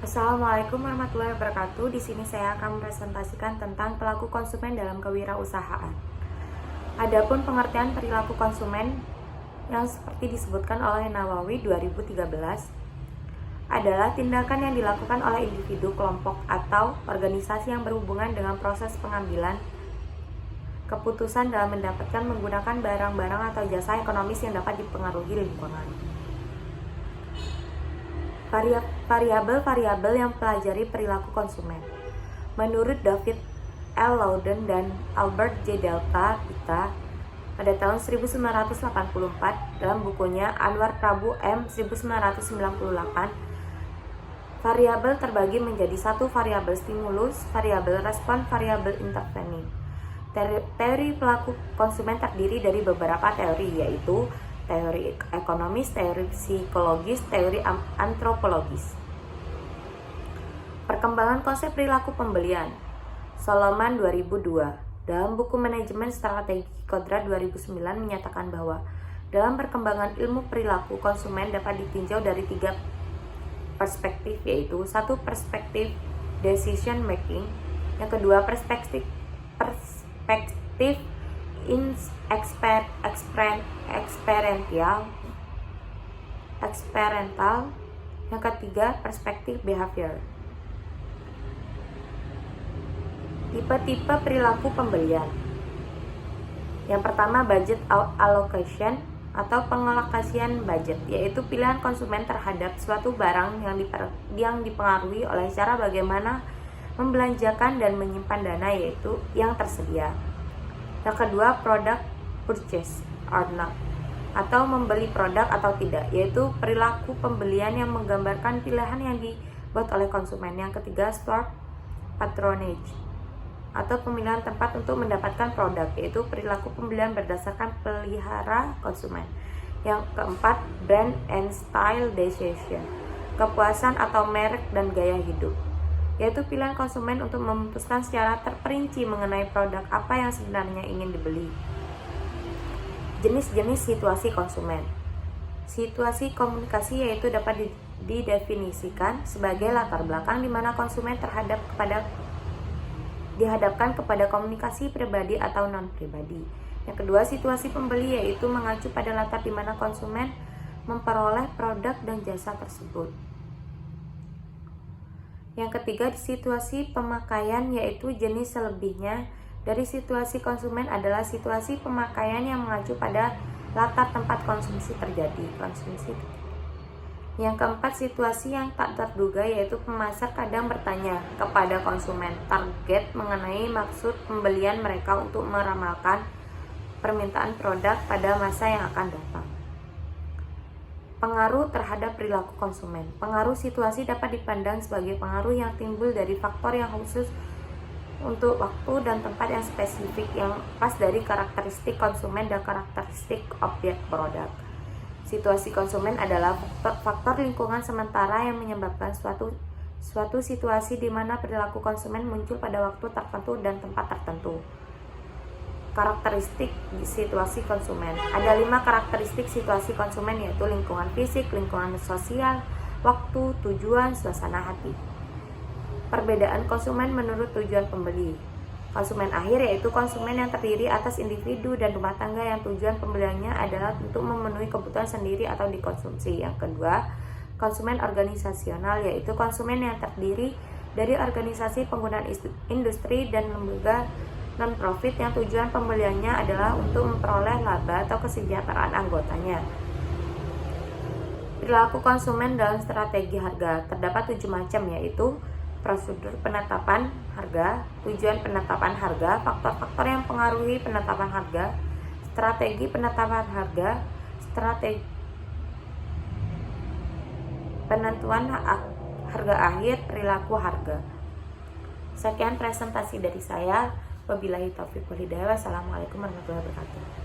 Assalamualaikum warahmatullahi wabarakatuh. Di sini saya akan mempresentasikan tentang pelaku konsumen dalam kewirausahaan. Adapun pengertian perilaku konsumen yang seperti disebutkan oleh Nawawi 2013 adalah tindakan yang dilakukan oleh individu, kelompok, atau organisasi yang berhubungan dengan proses pengambilan keputusan dalam mendapatkan menggunakan barang-barang atau jasa ekonomis yang dapat dipengaruhi lingkungan. Variabel-variabel yang pelajari perilaku konsumen. Menurut David L. Loudon dan Albert J. Delta Pita pada tahun 1984 dalam bukunya Anwar Prabu M. 1998, variabel terbagi menjadi satu variabel stimulus, variabel respon, variabel intervening. Teori pelaku konsumen terdiri dari beberapa teori, yaitu teori ekonomis, teori psikologis, teori antropologis. Perkembangan konsep perilaku pembelian. Solomon 2002 dalam buku Manajemen Strategi Kodrat 2009 menyatakan bahwa dalam perkembangan ilmu perilaku konsumen dapat ditinjau dari 3 perspektif, yaitu satu perspektif decision making, yang kedua perspektif eksperimental, yang ketiga perspektif behavior. Tipe-tipe perilaku pembelian. Yang pertama, budget allocation atau pengalokasian budget, yaitu pilihan konsumen terhadap suatu barang yang dipengaruhi oleh cara bagaimana membelanjakan dan menyimpan dana, yaitu yang tersedia. Yang kedua, product purchase or not, atau membeli produk atau tidak, yaitu perilaku pembelian yang menggambarkan pilihan yang dibuat oleh konsumen. Yang ketiga, store patronage atau pemilihan tempat untuk mendapatkan produk, yaitu perilaku pembelian berdasarkan pelihara konsumen. Yang keempat, brand and style decision, kepuasan atau merek dan gaya hidup, yaitu pilihan konsumen untuk memutuskan secara terperinci mengenai produk apa yang sebenarnya ingin dibeli. Jenis-jenis situasi konsumen. Situasi komunikasi yaitu dapat didefinisikan sebagai latar belakang di mana konsumen dihadapkan kepada komunikasi pribadi atau non-pribadi. Yang kedua, situasi pembeli yaitu mengacu pada latar di mana konsumen memperoleh produk dan jasa tersebut. Yang ketiga, situasi pemakaian yaitu jenis selebihnya dari situasi konsumen adalah situasi pemakaian yang mengacu pada latar tempat konsumsi terjadi. Yang keempat, situasi yang tak terduga yaitu pemasar kadang bertanya kepada konsumen target mengenai maksud pembelian mereka untuk meramalkan permintaan produk pada masa yang akan datang. Pengaruh terhadap perilaku konsumen. Pengaruh situasi dapat dipandang sebagai pengaruh yang timbul dari faktor yang khusus untuk waktu dan tempat yang spesifik yang pas dari karakteristik konsumen dan karakteristik objek produk. Situasi konsumen adalah faktor lingkungan sementara yang menyebabkan suatu situasi di mana perilaku konsumen muncul pada waktu tertentu dan tempat tertentu. Karakteristik situasi konsumen. Ada 5 karakteristik situasi konsumen, yaitu lingkungan fisik, lingkungan sosial, waktu, tujuan, suasana hati. Perbedaan konsumen menurut tujuan pembeli. Konsumen akhir yaitu konsumen yang terdiri atas individu dan rumah tangga yang tujuan pembeliannya adalah untuk memenuhi kebutuhan sendiri atau dikonsumsi. Yang kedua, konsumen organisasional yaitu konsumen yang terdiri dari organisasi penggunaan industri dan lembaga non-profit yang tujuan pembeliannya adalah untuk memperoleh laba atau kesejahteraan anggotanya. Perilaku konsumen dalam strategi harga. Terdapat 7 macam, yaitu prosedur penetapan harga, tujuan penetapan harga, faktor-faktor yang mempengaruhi penetapan harga, strategi penetapan harga, strategi penentuan harga akhir, perilaku harga. Sekian presentasi dari saya. Wabillahi taufiq wal hidayah. Wassalamualaikum warahmatullahi wabarakatuh.